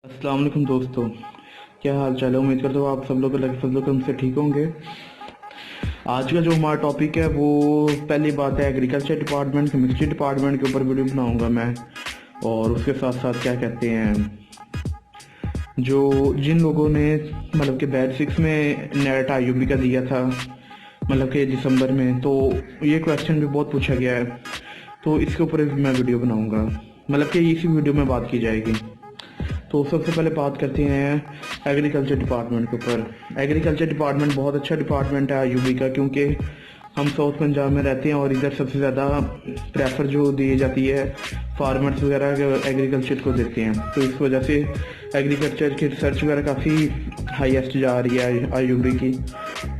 अस्सलाम वालेकुम दोस्तों, क्या हाल चाल है। उम्मीद करता हूँ आप सब लोग हमसे ठीक होंगे। आज का जो हमारा टॉपिक है वो पहली बात है एग्रीकल्चर डिपार्टमेंट, केमिस्ट्री डिपार्टमेंट के ऊपर वीडियो बनाऊंगा मैं। और उसके साथ साथ क्या कहते हैं, जो जिन लोगों ने मतलब कि बैच 6 में नेट आईयूबी का दिया था मतलब कि दिसंबर में, तो ये क्वेश्चन भी बहुत पूछा गया है, तो इसके ऊपर भी मैं वीडियो बनाऊंगा। मतलब कि इसी वीडियो में बात की जाएगी। तो सबसे पहले बात करते हैं एग्रीकल्चर डिपार्टमेंट के ऊपर। एग्रीकल्चर डिपार्टमेंट बहुत अच्छा डिपार्टमेंट है यूपी का, क्योंकि हम साउथ पंजाब में रहते हैं और इधर सबसे ज़्यादा प्रेफर जो दी जाती है फार्मर्स वगैरह एग्रीकल्चर को देते हैं। तो इस वजह से एग्रीकल्चर की रिसर्च वगैरह काफ़ी हाईएस्ट जा रही है आईयूबी की।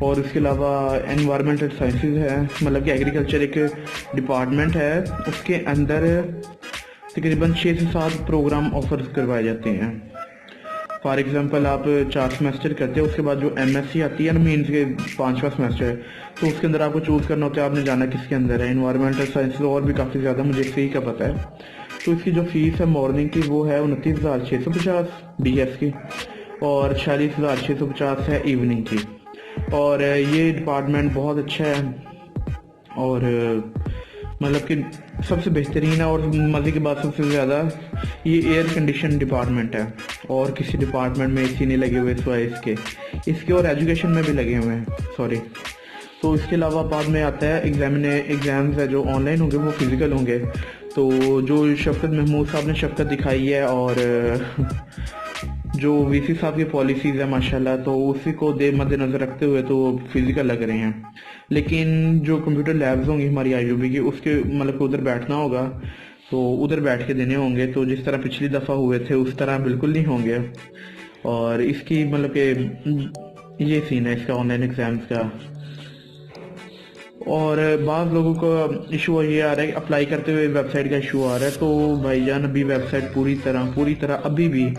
और उसके अलावा एनवायरमेंटल साइंसेज है, मतलब कि एग्रीकल्चर एक डिपार्टमेंट है, उसके अंदर तकरीबन 6 से 7 प्रोग्राम ऑफर करवाए जाते हैं। फॉर एग्जांपल आप 4 सेमेस्टर करते हैं, उसके बाद जो एमएससी आती है ना, मीन्स के 5वां सेमेस्टर है, तो उसके अंदर आपको चूज़ करना होता है आपने जाना किसके अंदर है। इन्वायरमेंटल साइंस और भी काफ़ी ज़्यादा मुझे इसी का पता है। तो इसकी जो फीस है मॉर्निंग की वो है 29,650 BS की, और 46,650 है इवनिंग की। और ये डिपार्टमेंट बहुत अच्छा है और मतलब कि सबसे बेहतरीन है। और मज़े की बात सबसे ज़्यादा, ये एयर कंडीशन डिपार्टमेंट है और किसी डिपार्टमेंट में एसी नहीं लगे हुए सिवाय इसके और एजुकेशन में भी लगे हुए हैं, सॉरी। तो इसके अलावा बाद में आता है एग्ज़ाम्स है जो ऑनलाइन होंगे, वो फिज़िकल होंगे। तो जो शफकत महमूद साहब ने शफकत दिखाई है और जो वीसी साहब की पॉलिसीज़ है माशाल्लाह, तो उसी को मद्देनज़र रखते हुए तो फिज़िकल लग रहे हैं। लेकिन जो कंप्यूटर लैब्स होंगी हमारी आईयूबी की, उसके मतलब उधर बैठना होगा, तो उधर बैठ के देने होंगे। तो जिस तरह पिछली दफ़ा हुए थे उस तरह बिल्कुल नहीं होंगे। और इसकी मतलब कि ये सीन है इसका ऑनलाइन एग्ज़ाम्स का। और बाज़ लोगों को इशू ये आ रहा है कि अप्लाई करते हुए वेबसाइट का इशू आ रहा है। तो भाईजान अभी वेबसाइट पूरी तरह अभी भी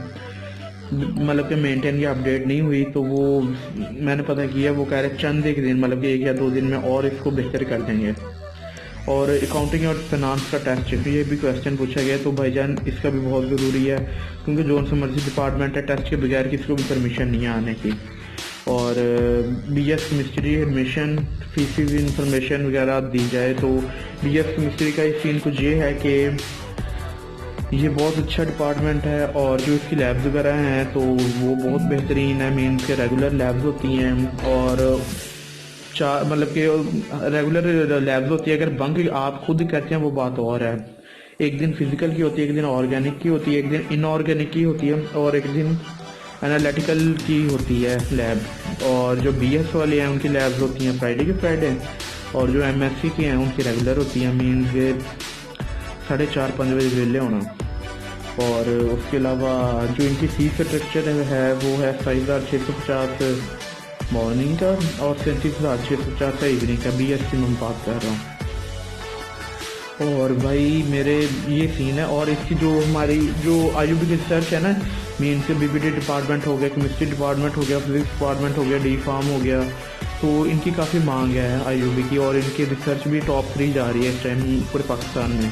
मतलब कि मेंटेन या अपडेट नहीं हुई। तो वो मैंने पता किया, वो कह रहे चंद एक दिन, मतलब कि 1 या 2 दिन में और इसको बेहतर कर देंगे। और अकाउंटिंग और फाइनेंस का टेस्ट ये भी क्वेश्चन पूछा गया, तो भाईजान इसका भी बहुत ज़रूरी है, क्योंकि जो सा मर्जी डिपार्टमेंट है, टेस्ट के बगैर किसी को भी परमिशन नहीं है आने की। और BS chemistry admission fees information वगैरह दी जाए, तो बीएस केमिस्ट्री का सीन कुछ ये है कि ये बहुत अच्छा डिपार्टमेंट है और जो इसकी लैब्स वगैरह हैं तो वो बहुत बेहतरीन है। मीन्स के रेगुलर लैब्स होती हैं और चार मतलब कि रेगुलर लैब्स होती है। अगर बंक आप खुद करते हैं वो बात और है। एक दिन फिजिकल की होती है, एक दिन ऑर्गेनिक की होती है, एक दिन इनऑर्गेनिक की होती है, और एक दिन एनालिटिकल की होती है लैब। और जो बीएस वाले हैं उनकी लैब्स होती हैं फ्राइडे के फ्राइडे, और जो एमएससी की हैं उनकी रेगुलर होती हैं। मीन्स के 4:30-5 बजे वेले होना। और उसके अलावा जो इनकी फीस स्ट्रक्चर है वो है 27,650 मॉर्निंग का और 37,650 है इवनिंग का। BSc में बात कर रहा हूँ। और भाई मेरे ये सीन है। और इसकी जो हमारी जो आईयूबी की रिसर्च है ना, मीन से बीपीटी डिपार्टमेंट हो गया, केमिस्ट्री डिपार्टमेंट हो गया, फिजिक्स डिपार्टमेंट हो गया, डी फार्म हो गया, तो इनकी काफ़ी मांग है आईयूबी की। और इनकी रिसर्च भी टॉप 3 जा रही है इस टाइम पूरे पाकिस्तान में,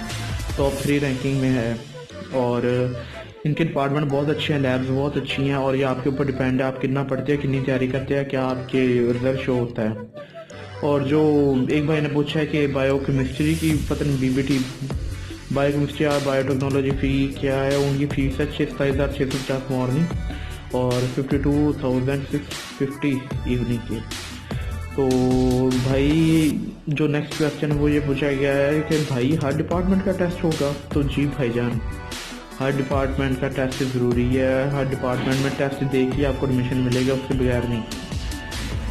टॉप 3 रैंकिंग में है। और इनके डिपार्टमेंट बहुत अच्छे हैं, लैब्स बहुत अच्छी हैं, और ये आपके ऊपर डिपेंड है आप कितना पढ़ते हैं, कितनी तैयारी करते हैं, क्या आपके रिजल्ट शो होता है। और जो एक भाई ने पूछा है कि बायो केमिस्ट्री की पता नहीं बीबीटी बायो केमिस्ट्री और बायोटेक्नोलॉजी फ़ी क्या है। उनकी फ़ीस है 27,650 मॉर्निंग और 52,650 इवनिंग की। तो भाई जो नेक्स्ट क्वेश्चन है वो ये पूछा गया है कि भाई हर डिपार्टमेंट का टेस्ट होगा। तो जी भाईजान, हर डिपार्टमेंट का टेस्ट ज़रूरी है। हर डिपार्टमेंट में टेस्ट दे के आपको एडमिशन मिलेगा, उसके बगैर नहीं।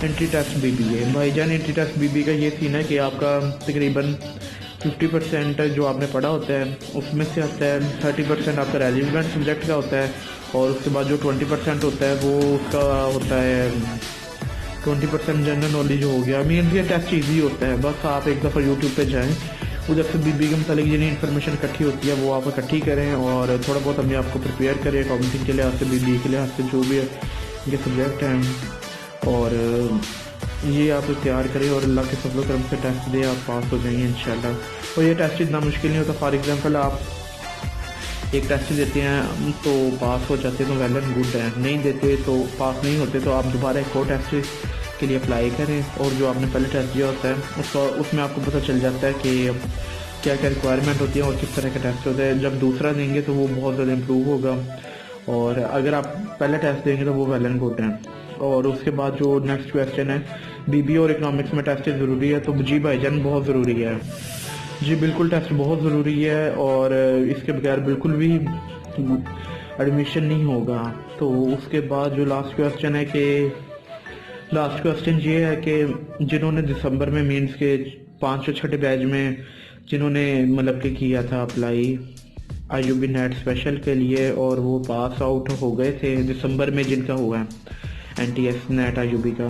एंट्री टेस्ट बीबीए भाईजान, एंट्री टेस्ट बीबी का ये सीन है कि आपका तकरीबन 50% जो आपने पढ़ा होता है उसमें से आता है, 30% आपका रेलिवेंट सब्जेक्ट का होता है, और उसके बाद जो 20% होता है वो उसका होता है 20% जनरल नॉलेज हो गया। मीन्स ये टेस्ट ईजी होता है, बस आप एक दफ़ा यूट्यूब पे जाएं, उधर से बीबी के मतलब जितनी इन्फॉर्मेशन इकट्ठी होती है वो आप इकट्ठी करें और थोड़ा बहुत अपने आपको प्रिपेयर करें अकाउंटिंग के लिहाज से, बीबी के लिहाज से, जो भी इनके सब्जेक्ट हैं। और ये आप तैयार करें और अल्लाह के फजल करम से टेस्ट दें, आप पास हो जाएंगे इंशाल्लाह। और ये टेस्ट इतना मुश्किल नहीं होता। फॉर एग्जांपल आप एक टेस्ट देते हैं तो पास हो जाते हैं तो वेल एंड गुड है, नहीं देते तो पास नहीं होते तो आप दोबारा एक और टेस्ट के लिए अप्लाई करें। और जो आपने पहले टेस्ट दिया होता है उसमें आपको पता चल जाता है कि क्या क्या रिक्वायरमेंट होती है और किस तरह का टेस्ट होता है। जब दूसरा देंगे तो वो बहुत ज़्यादा इम्प्रूव होगा, और अगर आप पहले टेस्ट देंगे तो वो वेल एंड गुड है। और उसके बाद जो नेक्स्ट क्वेश्चन है, बीबीए और इकोनॉमिक्स में टेस्ट ज़रूरी है? तो जी भाईजान बहुत ज़रूरी है जी, बिल्कुल टेस्ट बहुत ज़रूरी है, और इसके बगैर बिल्कुल भी एडमिशन नहीं होगा। तो उसके बाद जो लास्ट क्वेश्चन है कि लास्ट क्वेश्चन ये है कि जिन्होंने दिसंबर में मीन्स के 5 और 6 बैच में जिन्होंने मतलब कि किया था अप्लाई IUB नेट स्पेशल के लिए और वो पास आउट हो गए थे दिसंबर में, जिनका हुआ है NTS नेट IUB का,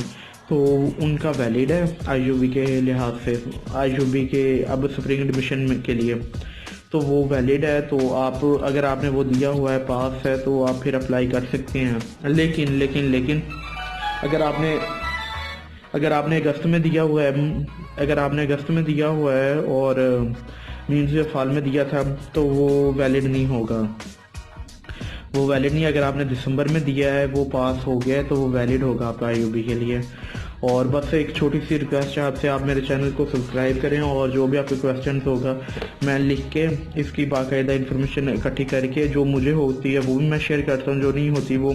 तो उनका वैलिड है IUB के लिहाज से। IUB के अब स्प्रिंग एडमिशन के लिए तो वो वैलिड है। तो आप अगर आपने वो दिया हुआ है, पास है, तो आप फिर अप्लाई कर सकते हैं। लेकिन अगर आपने अगस्त में दिया हुआ है और मीन्स फाल में दिया था तो वो वैलिड नहीं होगा, वो वैलिड नहीं। अगर आपने दिसंबर में दिया है, वो पास हो गया है, तो वो वैलिड होगा आपका IUB के लिए। और बस एक छोटी सी रिक्वेस्ट है आपसे, आप मेरे चैनल को सब्सक्राइब करें, और जो भी आपके क्वेश्चन होगा मैं लिख के इसकी बाकायदा इन्फॉर्मेशन इकट्ठी करके जो मुझे होती है वो भी मैं शेयर करता हूँ, जो नहीं होती वो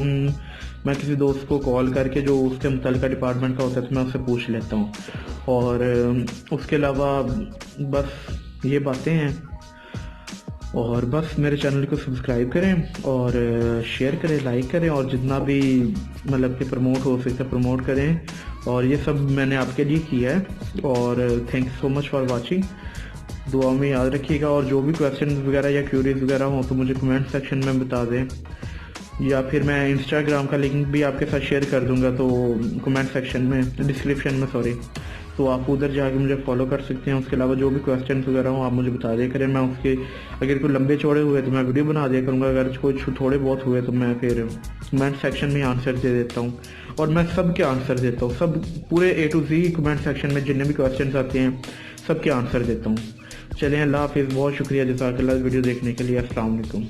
मैं किसी दोस्त को कॉल करके जो उसके मुतल्लिका डिपार्टमेंट का होता है तो मैं उससे पूछ लेता हूँ। और उसके अलावा बस ये बातें हैं, और बस मेरे चैनल को सब्सक्राइब करें और शेयर करें, लाइक करें, और जितना भी मतलब कि प्रमोट हो सकता है प्रमोट करें। और ये सब मैंने आपके लिए किया है, और thank you so much for watching. दुआ में याद रखिएगा, और जो भी क्वेश्चन वगैरह या क्यूरीज वगैरह हो तो मुझे कमेंट सेक्शन में बता दें, या फिर मैं इंस्टाग्राम का लिंक भी आपके साथ शेयर कर दूंगा तो कमेंट सेक्शन में, डिस्क्रिप्शन में सॉरी, तो आप उधर जाके मुझे फॉलो कर सकते हैं। उसके अलावा जो भी क्वेश्चन वगैरह हो आप मुझे बता दिया करें, मैं उसके अगर कोई लंबे चौड़े हुए तो मैं वीडियो बना दिया करूँगा, अगर कोई थोड़े बहुत हुए तो मैं फिर कमेंट सेक्शन में आंसर दे देता हूँ। और मैं सबके आंसर देता हूँ, सब पूरे A to Z comment section में जितने भी क्वेश्चन आते हैं सबके आंसर देता हूँ। चलें, अल्लाह हाफिज़, बहुत शुक्रिया जज़ाकल्लाह वीडियो देखने के लिए। अस्सलाम वालेकुम।